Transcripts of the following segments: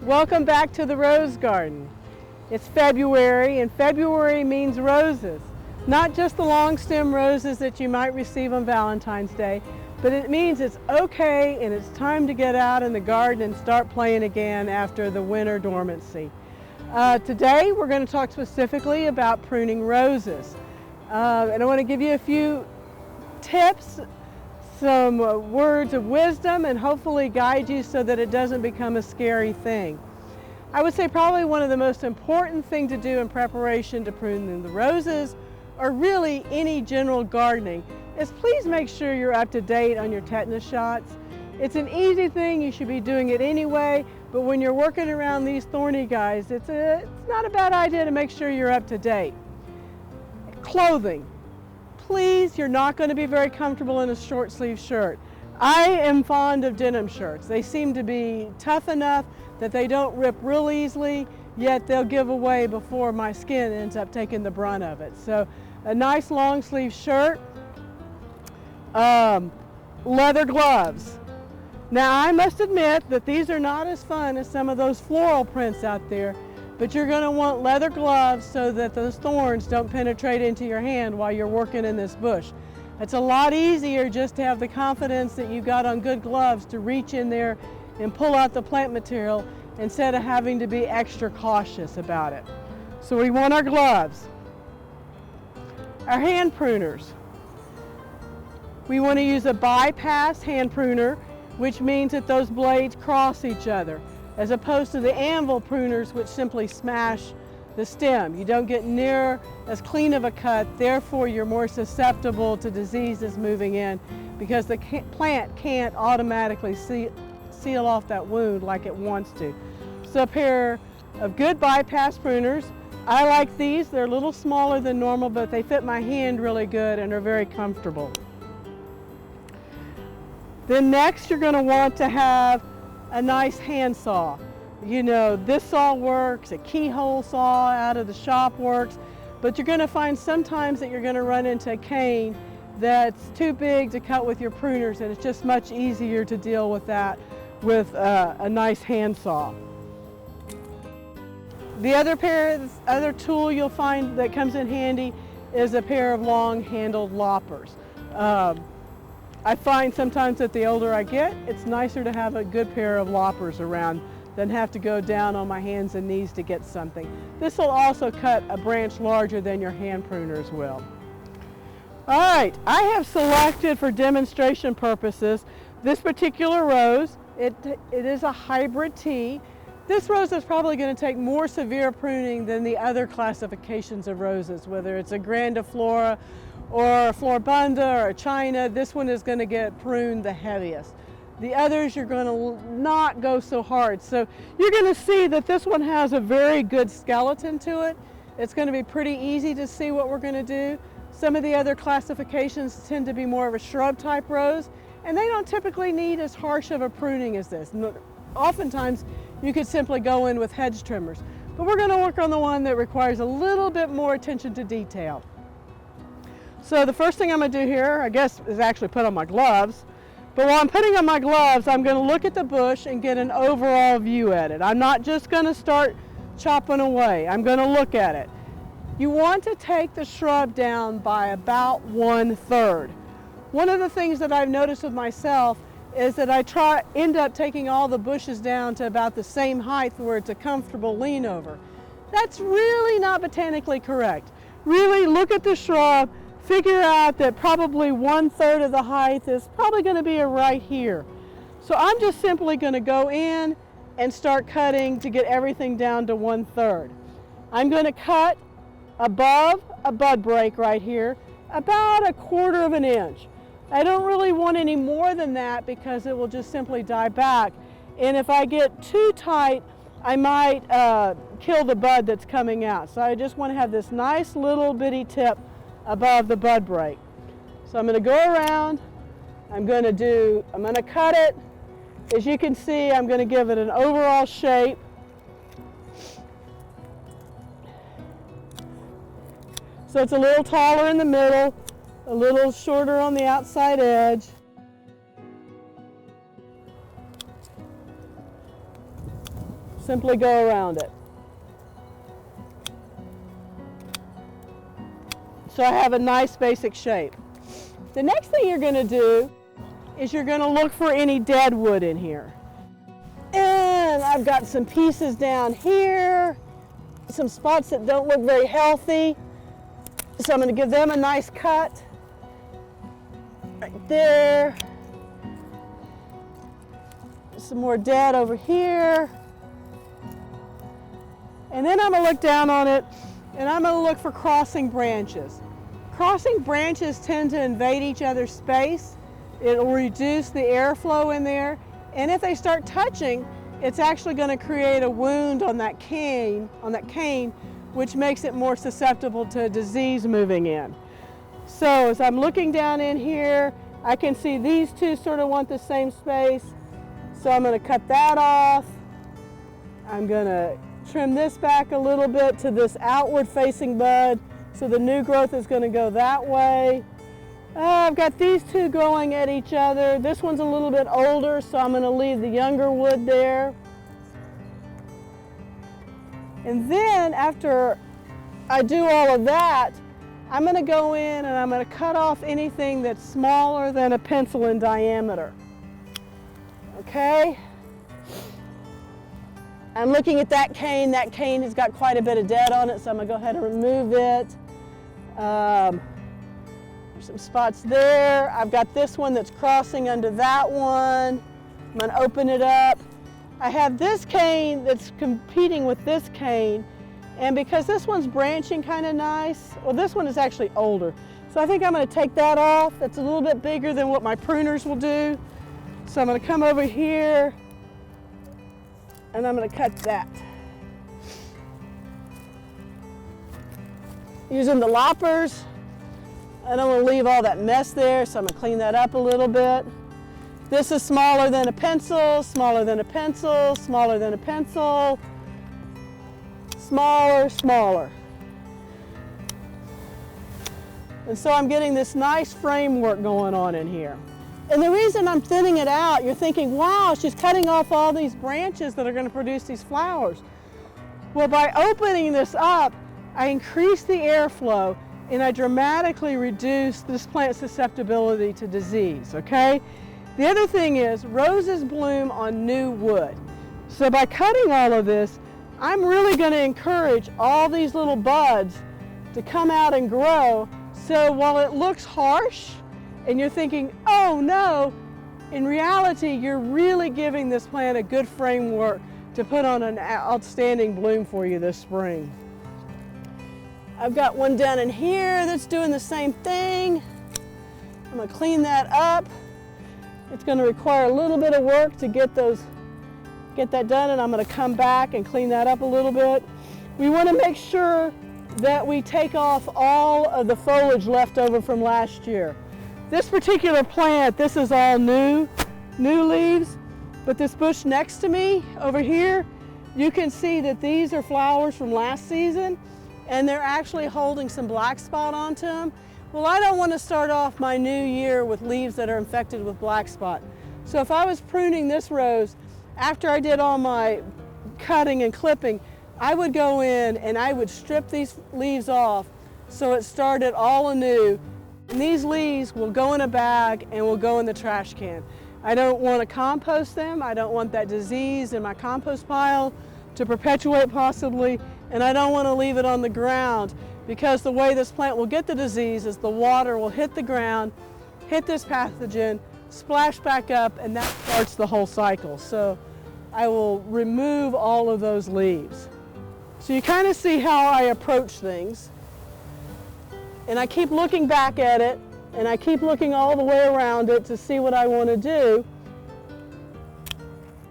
Welcome back to the Rose Garden. It's February, and February means roses. Not just the long stem roses that you might receive on Valentine's Day, but it means it's okay and it's time to get out in the garden and start playing again after the winter dormancy. Today we're going to talk specifically about pruning roses. And I want to give you a few tips, some words of wisdom, and hopefully guide you so that it doesn't become a scary thing. I would say probably one of the most important things to do in preparation to prune the roses, or really any general gardening, is please make sure you're up to date on your tetanus shots. It's an easy thing, you should be doing it anyway, but when you're working around these thorny guys, it's not a bad idea to make sure you're up to date. Clothing. Please, you're not going to be very comfortable in a short sleeve shirt. I am fond of denim shirts. They seem to be tough enough that they don't rip real easily, yet they'll give away before my skin ends up taking the brunt of it. So a nice long sleeve shirt, leather gloves. Now I must admit that these are not as fun as some of those floral prints out there, but you're going to want leather gloves so that those thorns don't penetrate into your hand while you're working in this bush. It's a lot easier just to have the confidence that you've got on good gloves to reach in there and pull out the plant material instead of having to be extra cautious about it. So we want our gloves. Our hand pruners. We want to use a bypass hand pruner, which means that those blades cross each other, as opposed to the anvil pruners, which simply smash the stem. You don't get near as clean of a cut, therefore you're more susceptible to diseases moving in because the plant can't automatically seal off that wound like it wants to. So a pair of good bypass pruners. I like these. They're a little smaller than normal, but they fit my hand really good and are very comfortable. Then next you're going to want to have a nice hand saw. You know, this saw works, a keyhole saw out of the shop works, but you're going to find sometimes that you're going to run into a cane that's too big to cut with your pruners, and it's just much easier to deal with that with a nice hand saw. The other tool you'll find that comes in handy is a pair of long handled loppers. I find sometimes that the older I get, it's nicer to have a good pair of loppers around than have to go down on my hands and knees to get something. This will also cut a branch larger than your hand pruners will. All right, I have selected for demonstration purposes this particular rose. It is a hybrid tea. This rose is probably going to take more severe pruning than the other classifications of roses, whether it's a grandiflora or a floribunda or a china. This one is going to get pruned the heaviest. The others you're going to not go so hard. So you're going to see that this one has a very good skeleton to it. It's going to be pretty easy to see what we're going to do. Some of the other classifications tend to be more of a shrub type rose, and they don't typically need as harsh of a pruning as this. Oftentimes you could simply go in with hedge trimmers, but we're going to work on the one that requires a little bit more attention to detail. So the first thing I'm going to do here, I guess, is actually put on my gloves. But while I'm putting on my gloves, I'm going to look at the bush and get an overall view at it. I'm not just going to start chopping away. I'm going to look at it. You want to take the shrub down by about 1/3. One of the things that I've noticed with myself is that I end up taking all the bushes down to about the same height where it's a comfortable lean over. That's really not botanically correct. Really look at the shrub, figure out that probably 1/3 of the height is probably going to be right here. So I'm just simply going to go in and start cutting to get everything down to 1/3. I'm going to cut above a bud break right here about 1/4 of an inch. I don't really want any more than that because it will just simply die back. And if I get too tight, I might kill the bud that's coming out. So I just want to have this nice little bitty tip above the bud break. So I'm going to go around, I'm going to cut it. As you can see, I'm going to give it an overall shape. So it's a little taller in the middle, a little shorter on the outside edge. Simply go around it. So I have a nice basic shape. The next thing you're going to do is you're going to look for any dead wood in here. And I've got some pieces down here, some spots that don't look very healthy. So I'm going to give them a nice cut right there. Some more dead over here. And then I'm going to look down on it and I'm going to look for crossing branches. Crossing branches tend to invade each other's space. It'll reduce the airflow in there. And if they start touching, it's actually going to create a wound on that cane, which makes it more susceptible to disease moving in. So as I'm looking down in here, I can see these two sort of want the same space. So I'm going to cut that off. I'm going to trim this back a little bit to this outward facing bud. So the new growth is going to go that way. I've got these two growing at each other. This one's a little bit older, so I'm going to leave the younger wood there. And then after I do all of that, I'm going to go in and I'm going to cut off anything that's smaller than a pencil in diameter. Okay? I'm looking at that cane. That cane has got quite a bit of dead on it, so I'm going to go ahead and remove it. There's some spots there. I've got this one that's crossing under that one. I'm going to open it up. I have this cane that's competing with this cane, and because this one's branching kind of nice, well, this one is actually older, so I think I'm going to take that off. That's a little bit bigger than what my pruners will do. So I'm going to come over here and I'm going to cut that. Using the loppers, I don't want to leave all that mess there, so I'm going to clean that up a little bit. This is smaller than a pencil, smaller than a pencil, smaller than a pencil, smaller, smaller. And so I'm getting this nice framework going on in here. And the reason I'm thinning it out, you're thinking, wow, she's cutting off all these branches that are going to produce these flowers. Well, by opening this up, I increase the airflow and I dramatically reduce this plant's susceptibility to disease, okay? The other thing is, roses bloom on new wood. So by cutting all of this, I'm really going to encourage all these little buds to come out and grow. So while it looks harsh and you're thinking, oh no, in reality, you're really giving this plant a good framework to put on an outstanding bloom for you this spring. I've got one down in here that's doing the same thing. I'm going to clean that up. It's going to require a little bit of work to get that done, and I'm going to come back and clean that up a little bit. We want to make sure that we take off all of the foliage left over from last year. This particular plant, this is all new leaves, but this bush next to me over here, you can see that these are flowers from last season, and they're actually holding some black spot onto them. Well, I don't want to start off my new year with leaves that are infected with black spot. So if I was pruning this rose, after I did all my cutting and clipping, I would go in and I would strip these leaves off so it started all anew. And these leaves will go in a bag and will go in the trash can. I don't want to compost them. I don't want that disease in my compost pile to perpetuate possibly, and I don't want to leave it on the ground, because the way this plant will get the disease is the water will hit the ground, hit this pathogen, splash back up, and that starts the whole cycle. So I will remove all of those leaves. So you kind of see how I approach things. And I keep looking back at it, and I keep looking all the way around it to see what I want to do.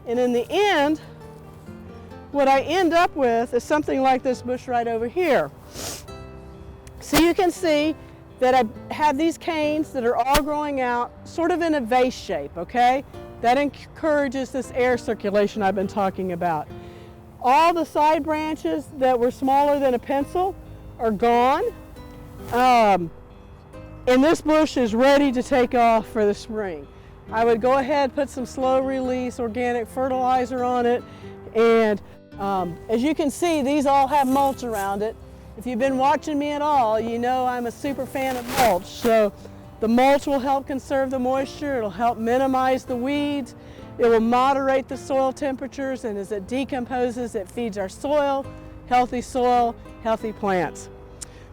And in the end, what I end up with is something like this bush right over here. So you can see that I have these canes that are all growing out sort of in a vase shape, okay? That encourages this air circulation I've been talking about. All the side branches that were smaller than a pencil are gone. And this bush is ready to take off for the spring. I would go ahead, put some slow release organic fertilizer on it, and As you can see, these all have mulch around it. If you've been watching me at all, you know I'm a super fan of mulch. So the mulch will help conserve the moisture, it'll help minimize the weeds, it will moderate the soil temperatures, and as it decomposes, it feeds our soil, healthy plants.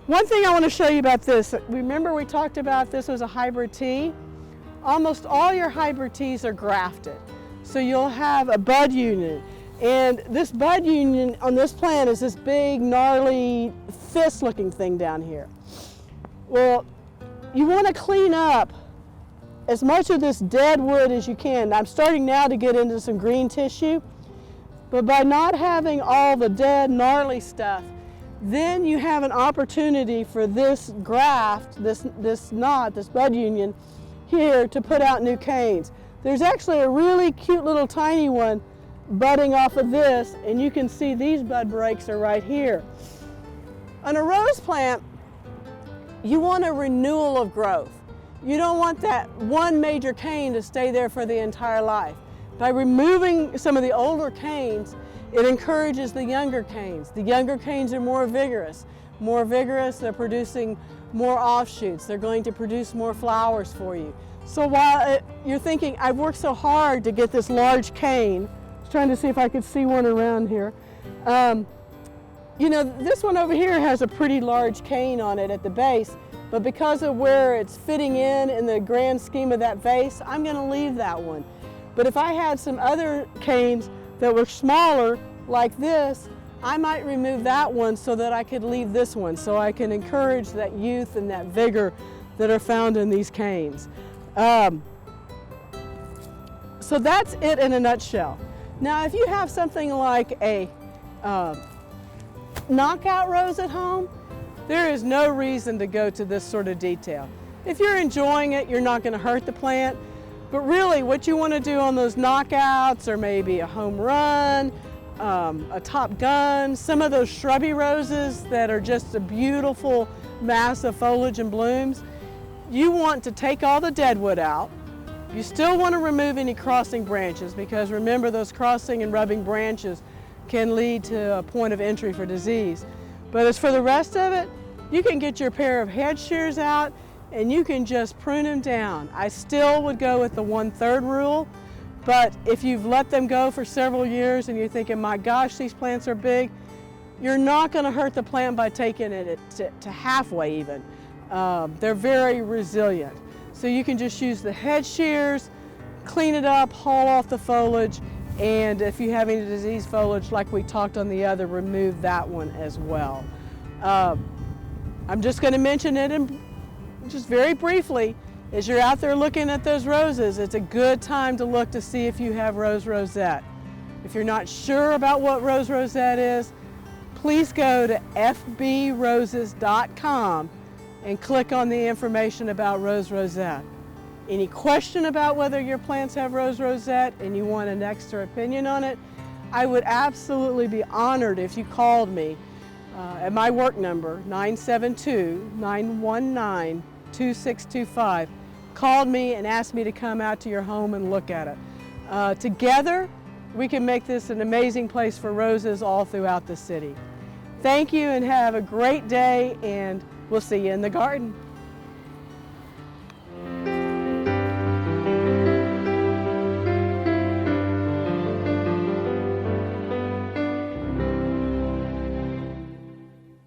One thing I want to show you about this, remember we talked about this was a hybrid tea? Almost all your hybrid teas are grafted. So you'll have a bud union. And this bud union on this plant is this big, gnarly, fist-looking thing down here. Well, you want to clean up as much of this dead wood as you can. I'm starting now to get into some green tissue, but by not having all the dead, gnarly stuff, then you have an opportunity for this graft, this bud union here to put out new canes. There's actually a really cute little tiny one budding off of this, and you can see these bud breaks are right here. On a rose plant, you want a renewal of growth. You don't want that one major cane to stay there for the entire life. By removing some of the older canes, it encourages the younger canes. The younger canes are more vigorous. They're producing more offshoots. They're going to produce more flowers for you. So while you're thinking, I've worked so hard to get this large cane, trying to see if I could see one around here. You know, this one over here has a pretty large cane on it at the base, but because of where it's fitting in the grand scheme of that vase, I'm going to leave that one. But if I had some other canes that were smaller like this, I might remove that one so that I could leave this one, so I can encourage that youth and that vigor that are found in these canes. So that's it in a nutshell. Now, if you have something like a knockout rose at home, there is no reason to go to this sort of detail. If you're enjoying it, you're not going to hurt the plant. But really, what you want to do on those knockouts, or maybe a home run, a top gun, some of those shrubby roses that are just a beautiful mass of foliage and blooms, you want to take all the dead wood out. You still want to remove any crossing branches, because remember, those crossing and rubbing branches can lead to a point of entry for disease. But as for the rest of it, you can get your pair of head shears out and you can just prune them down. I still would go with the 1/3 rule, but if you've let them go for several years and you're thinking, my gosh, these plants are big, you're not going to hurt the plant by taking it to halfway even. They're very resilient. So you can just use the head shears, clean it up, haul off the foliage, and if you have any diseased foliage like we talked on the other, remove that one as well. I'm just going to mention it just very briefly. As you're out there looking at those roses, it's a good time to look to see if you have rose rosette. If you're not sure about what rose rosette is, please go to fbroses.com and click on the information about rose rosette. Any question about whether your plants have rose rosette and you want an extra opinion on it, I would absolutely be honored if you called me at my work number, 972-919-2625. Called me and asked me to come out to your home and look at it. Together, we can make this an amazing place for roses all throughout the city. Thank you and have a great day, and we'll see you in the garden.